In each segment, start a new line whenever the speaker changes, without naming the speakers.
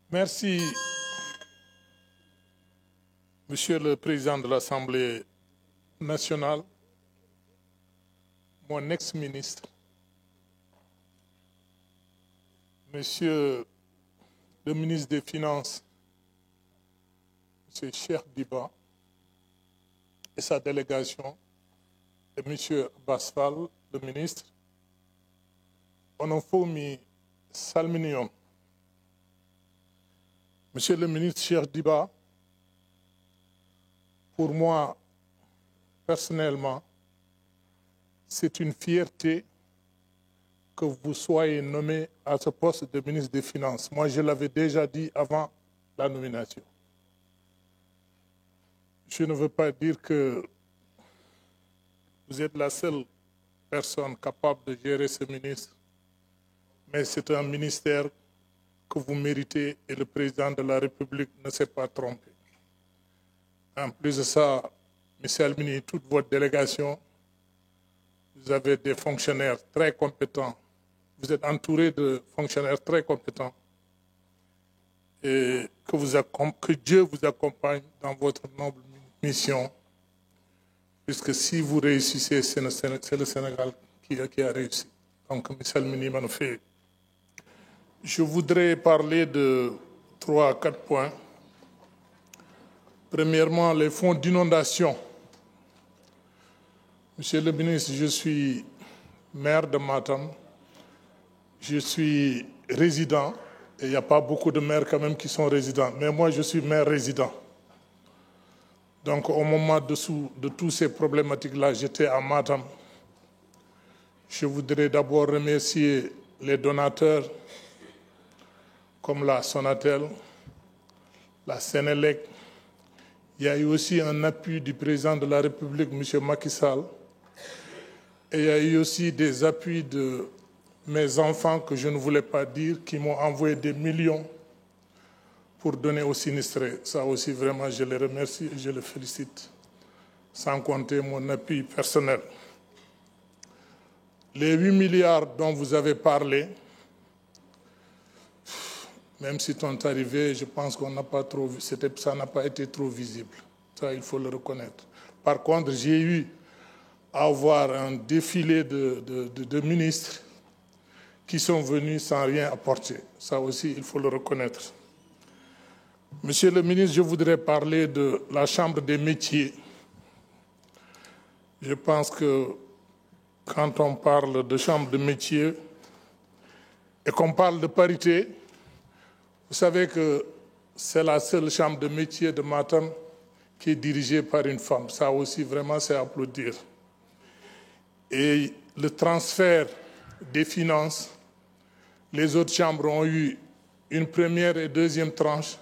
Merci, Monsieur le Président de l'Assemblée nationale, mon ex-ministre, Monsieur le ministre des Finances, M. Cheikh Diba, et sa délégation, et M. Basfal, le ministre, onon fof mi salmini on. Monsieur le ministre Cheikh Diba, pour moi, personnellement, c'est une fierté que vous soyez nommé à ce poste de ministre des Finances. Moi, je l'avais déjà dit avant la nomination. Je ne veux pas dire que vous êtes la seule personne capable de gérer ce ministre, mais c'est un ministère que vous méritez et le président de la République ne s'est pas trompé. En plus de ça, M. Almini, toute votre délégation, vous avez des fonctionnaires très compétents. Vous êtes entouré de fonctionnaires très compétents. Et que Dieu vous accompagne dans votre noble mission. Puisque si vous réussissez, c'est le Sénégal qui a réussi. Donc, M. Almini m'a fait. Je voudrais parler de 3 à 4 points. Premièrement, les fonds d'inondation. Monsieur le ministre, je suis maire de Matam. Je suis résident. Et il n'y a pas beaucoup de maires quand même qui sont résidents. Mais moi, je suis maire résident. Donc, au moment de toutes ces problématiques-là, j'étais à Matam. Je voudrais d'abord remercier les donateurs comme la Sonatel, la Sénélec. Il y a eu aussi un appui du président de la République, M. Macky Sall. Et il y a eu aussi des appuis de mes enfants que je ne voulais pas dire, qui m'ont envoyé des millions pour donner aux sinistrés. Ça aussi, vraiment, je les remercie et je les félicite, sans compter mon appui personnel. Les 8 milliards dont vous avez parlé, même si sont arrivés, je pense qu'on n'a pas trop vu, ça n'a pas été trop visible. Ça, il faut le reconnaître. Par contre, j'ai eu à voir un défilé de ministres qui sont venus sans rien apporter. Ça aussi, il faut le reconnaître. Monsieur le ministre, je voudrais parler de la Chambre des métiers. Je pense que quand on parle de Chambre de métiers et qu'on parle de parité, vous savez que c'est la seule chambre de métier de Matam qui est dirigée par une femme. Ça aussi, vraiment, c'est à applaudir. Et le transfert des finances, les autres chambres ont eu une première et deuxième tranche,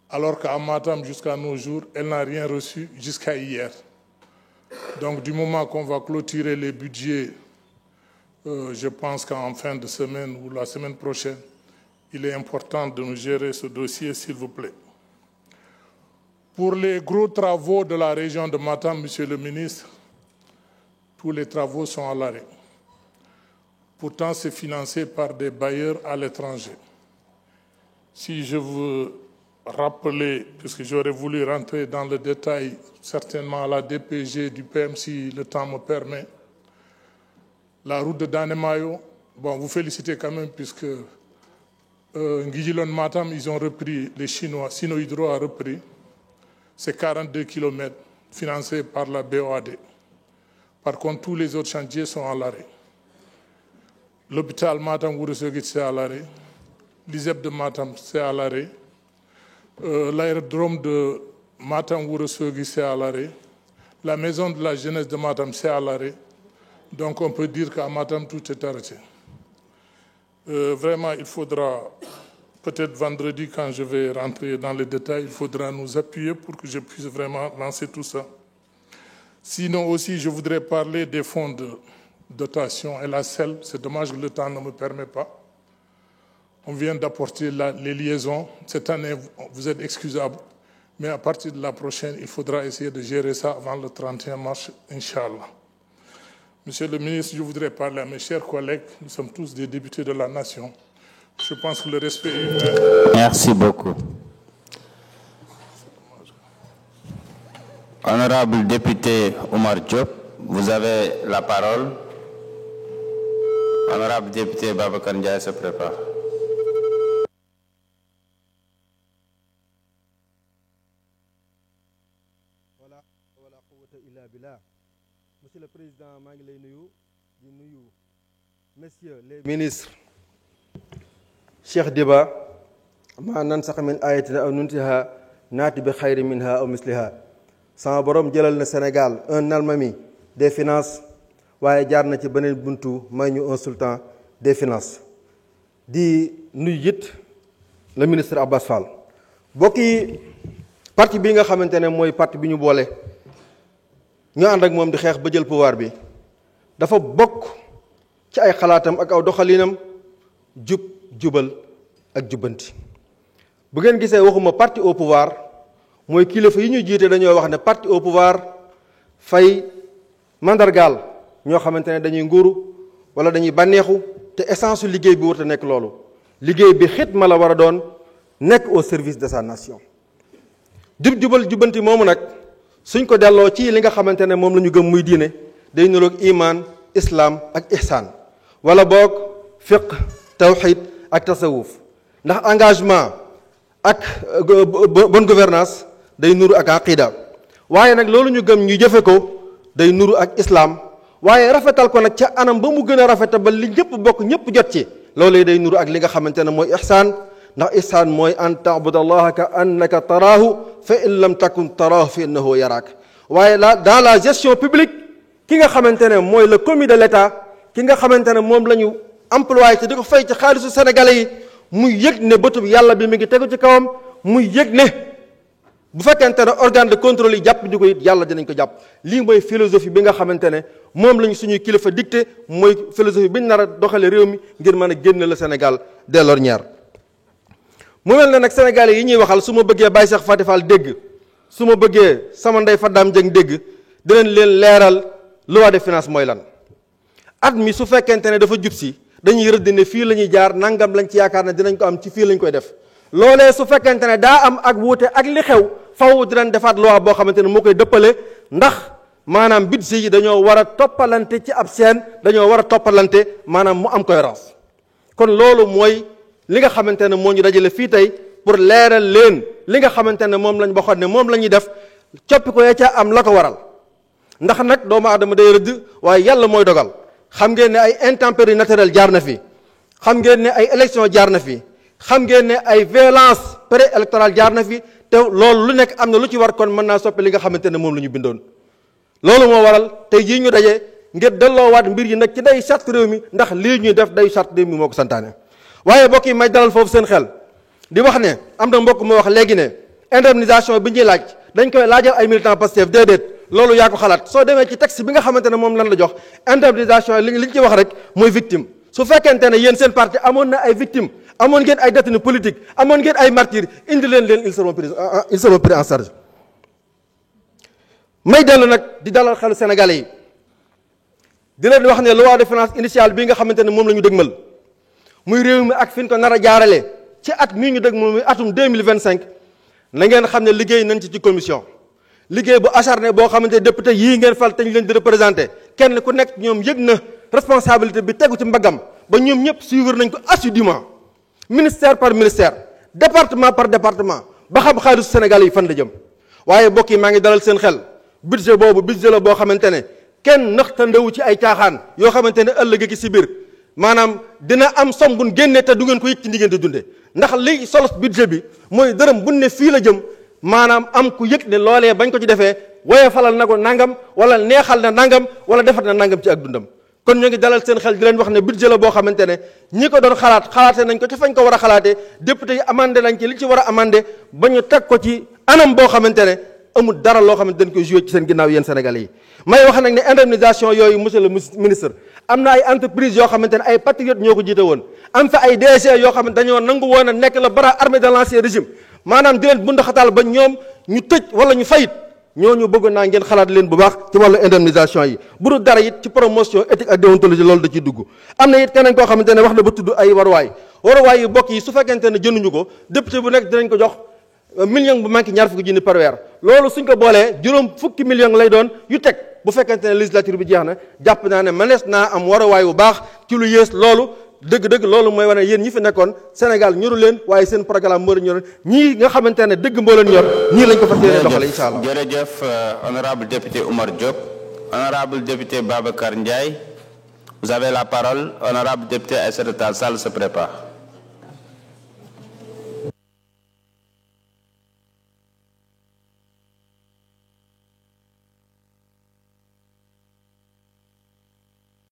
alors qu'à Matam, jusqu'à nos jours, elle n'a rien reçu jusqu'à hier. Donc, du moment qu'on va clôturer les budgets, je pense qu'en fin de semaine ou la semaine prochaine, il est important de nous gérer ce dossier, s'il vous plaît. Pour les gros travaux de la région de Matam, Monsieur le ministre, tous les travaux sont à l'arrêt. Pourtant, c'est financé par des bailleurs à l'étranger. Si je veux rappeler, puisque j'aurais voulu rentrer dans le détail, certainement à la DPG du PM, si le temps me permet, la route de Danemayo, bon, vous félicitez quand même, puisque Nguidjilon Matam, ils ont repris, les Chinois, Sino Hydro a repris, c'est 42 km financés par la BOAD. Par contre, tous les autres chantiers sont à l'arrêt. L'hôpital Matam Wourossogui, c'est à l'arrêt. L'ISEP de Matam, c'est à l'arrêt. L'aérodrome de Matam Wourossogui, c'est à l'arrêt. La maison de la jeunesse de Matam, c'est à l'arrêt. Donc on peut dire qu'à Matam, tout est arrêté. Vraiment, il faudra, peut-être vendredi, quand je vais rentrer dans les détails, il faudra nous appuyer pour que je puisse vraiment lancer tout ça. Sinon aussi, je voudrais parler des fonds de dotation et la selle. C'est dommage que le temps ne me permet pas. On vient d'apporter les liaisons. Cette année, vous êtes excusable. Mais à partir de la prochaine, il faudra essayer de gérer ça avant le 31 mars, Inch'Allah. Monsieur le ministre, je voudrais parler à mes chers collègues. Nous sommes tous des députés de la nation. Je pense que le respect est...
Merci beaucoup. Honorable député Oumar Diop, vous avez la parole. Honorable député Babacar Ndiaye se prépare.
Monsieur le Président, maa ngi lay nuyu di nuyu messieurs les ministres. Cheikh Diba maa nan sax min ayatin aw nuntiha naati bi xayri minha aw misliha. sama borom jëlal na Sénégal un almami des finances waaye jaar na ci beneen buntu may ñu un sultan des finances. di nuyu it le ministre Abbas Fall. bokk yi parti bi nga xamante ne mooy parti bi ñu boole ñu ànd ak moom di xeex ba jël pouvoir bi dafa bokk ci ay xalaatam ak aw doxalinam jubal ak jubbanti. bu ngeen gisee waxuma parti au pouvoir mooy kilifa yi ñu jiite dañoo wax ne parti au pouvoir fay mandargaal ñoo xamante ne dañuy nguuru wala dañuy bànneexu te essence liggéey bi warut a nekk loolu. liggéey bi xitma la war a doon nekk au service de sa nation. jubal jubbanti moomu nag suñ ko delloo ci li nga xamante ne moom la ñu gëm muy diine day niroog iman islam ak ihsan wala boog fiqh tawxid ak tasawuf ndax engagement ak bonne gouvernance day nuru ak aqida waaye nag loolu ñu gëm ñu jëfe ko day nuru ak islam waaye rafetal ko nag ca anam ba mu gën a rafetal ba li ñëpp bokk ñëpp jot ci loolu day nuru ak li nga xamante ne mooy ihsan ndax ihsan mooy an ta'budallaha ka annaka taraahu fa in lam takun taraahu fa innahu yaraak waaye la dans la gestion publique ki nga xamante ne mooy le commis de l'État ki nga xamante ne moom la ñu employé te di ko fay ci xaalisu sénégalais yi muy yëg ne bëtub yàlla bi mi ngi tegu ci kawam muy yëg ne bu fekkente ne organe de contrôle yi jàpp ñu ko it yàlla dinañ ko jàpp. lii mooy philosophie bi nga xamante ne moom lañu suñuy kilifa dicté mooy philosophie bi ñu nar a doxale réew mi ngir mën a génn le Sénégal des l'ornière. mu mel ne nag sénégalais yi ñuy waxal su ma bëggee Baye Cheikh Faty Fall dégg su ma bëggee sama ndey Fadam Dieng dégg dinañ leen leeral loi de finance mooy lan. at mi su fekkente ne dafa jub si dañuy rëdd ne fii la ñuy jaar nangam lañ ci yaakaar ne dinañ ko am ci fii lañ koy def loolee su fekkente ne daa am ak wuute ak li xew faw dinañ defaat loi boo xamante ne moo koy dëppale ndax maanaam budget yi dañoo war a toppalante ci ab seen dañoo war a toppalante maanaam mu am cohérence kon loolu mooy li nga xamante ne moo ñu dajale fii tey pour leeral leen li nga xamante ne moom lañ waxoon ne moom la ñuy def coppi ko ya ca am la ko waral ndax nag doomu aadama day rëdd waaye yàlla mooy dogal xam ngeen ne ay intempéries naturelles jaar na fi xam ngeen ne ay élections jaar na fi xam ngeen ne ay violence pré-électorale jaar na fi te loolu lu nekk am na lu ci war kon mën naa soppi li nga xamante ne moom la ñu bindoon loolu moo waral tey jii ñu daje ngir delloowaat mbir yi nag ci day charte réew mi ndax lii ñuy def day charte réew mi moo ko santaane waaye mbokk yi may dalal foofu seen xel di wax ne am na mbokk moo wax léegi ne indemnisation bi ñuy laaj dañ koy laajal ay militants Pastef déedéet loolu yaa ko xalaat soo demee ci texte bi nga xamante ne moom lan la jox indemnisation li ñu ci wax rek mooy victime su fekkente ne yéen seen parti amoon na ay victimes amoon ngeen ay détenus politiques amoon ngeen ay martyrs indi leen ils seront pris en charge. may dellu nag di dalal xelu Sénégalais yi di leen wax ne loi de finance initiale bii nga xamante ne moom la ñu dëgmal muy réew mi ak fi ñu ko nar a jaarale ci at mii ñu dëgmal muy atum 2025 na ngeen xam ne liggéey nañ ci commission. liggéey bu acharné boo xamante député yii ngeen fal te ñu leen di représenté kenn ku nekk ñoom yëg na responsabilité bi tegu ci mbaggam ba ñoom ñëpp suivre nañ ko assidûment ministère par ministère département par département ba xam xaalisu Sénégal yi fan la jëm waaye mbokk yi maa ngi dalal seen xel budget boobu budget la boo xamante ne kenn naxtandewu ci ay caaxaan yoo xamante ne ëllëg gi si biir maanaam dina am som buñ génne te du ngeen ko yëg ci ndi ngeen di dunde ndax li solos budget bi mooy dërëm buñ ne fii la jëm maanaam am ku yëg ne loolee bañ ko ci defee woye falal na ko nangam wala neexal na nangam wala defat na nangam ci ak dundam kon ñoo ngi dalal seen xel di leen wax ne budget la boo xamante ne ñi ko doon xalaate nañ ko ci fañ ko war a xalaatee député yi amandé nañ ci li ci war a amandé ba ñu teg ko ci anam boo xamante ne amul dara loo xamante dañ koy joué ci seen ginnaaw yéen Sénégalais yi may wax nag ne indemnisation yooyu monsieur le ministre am na ay entreprise yoo xamante ne ay patriotes ñoo ko jiite woon am fa ay DG yoo xamante dañoo nangu woon a nekk le bras armé de l'ancien régime maanaam di leen bundaxataal ba ñoom ñu tëj wala ñu fayit ñooñu bëggoon naa ngeen xalaat leen bu baax ci wàllu indemnisation yi bu dul dara it ci promotion éthique ak déontologie loolu da ciy dugg. am na it keneen koo xamante ne wax na ba tudd ay waruwaay yu bokk yi su fekkente ne jënduñu ko député bu nekk dinañ ko jox million bu manqué ñaar fukki junni par weer loolu suñ ko boolee juróom fukki million lay doon yu teg bu fekkente ne législature bi jeex na jàpp naa ne mënees naa am waruwaay bu baax ci lu yées loolu dëgg-dëgg loolu mooy wane yéen ñi fi nekkoon Sénégal ñoru leen waaye seen programme moo leen ñor ñii nga xamante ne dëgg moo leen ñor ñii lañ ko fas yéene doxale incha allah.
jërëjëf honorable député Oumar Diop. Honorable député Babacar Ndiaye, vous avez la parole. Honorable député Aïssata Tall Sall se prépare.